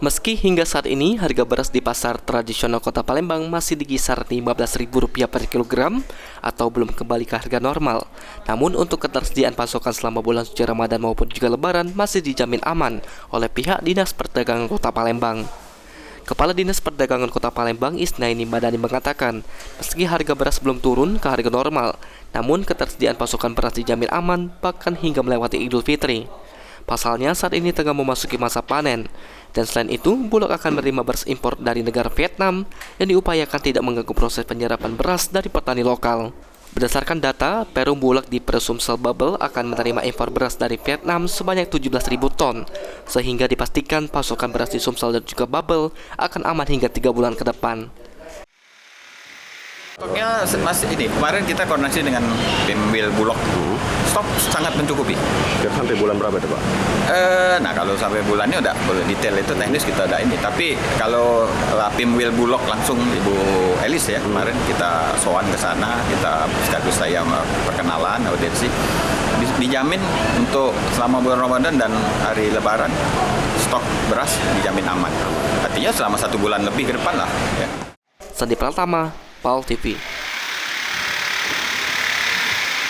Meski hingga saat ini harga beras di pasar tradisional Kota Palembang masih di kisaran Rp15.000 per kilogram atau belum kembali ke harga normal, namun untuk ketersediaan pasokan selama bulan suci Ramadan maupun juga Lebaran masih dijamin aman oleh pihak Dinas Perdagangan Kota Palembang. Kepala Dinas Perdagangan Kota Palembang Isnaini Madani mengatakan, meski harga beras belum turun ke harga normal, namun ketersediaan pasokan beras dijamin aman bahkan hingga melewati Idul Fitri. Pasalnya saat ini tengah memasuki masa panen, dan selain itu Bulog akan menerima beras impor dari negara Vietnam yang diupayakan tidak mengganggu proses penyerapan beras dari petani lokal. Berdasarkan data, Perum Bulog di Sumsel Bubble akan menerima impor beras dari Vietnam sebanyak 17.000 ton, sehingga dipastikan pasokan beras di Sumsel dan juga Bubble akan aman hingga 3 bulan ke depan. Stoknya masih ini, kemarin kita koordinasi dengan Bimwil Bulog, stok sangat mencukupi. Sampai bulan berapa itu Pak? Nah kalau sampai bulannya udah detail itu teknis kita udah ini. Tapi kalau Bimwil Bulog langsung Ibu Elis ya, kemarin kita sowan ke sana, kita sekaligus saya perkenalan, audiensi. Dijamin untuk selama bulan Ramadan dan hari Lebaran, stok beras dijamin aman. Artinya selama 1 bulan lebih ke depan lah. Ya. Sandi Pratama, PAL TV.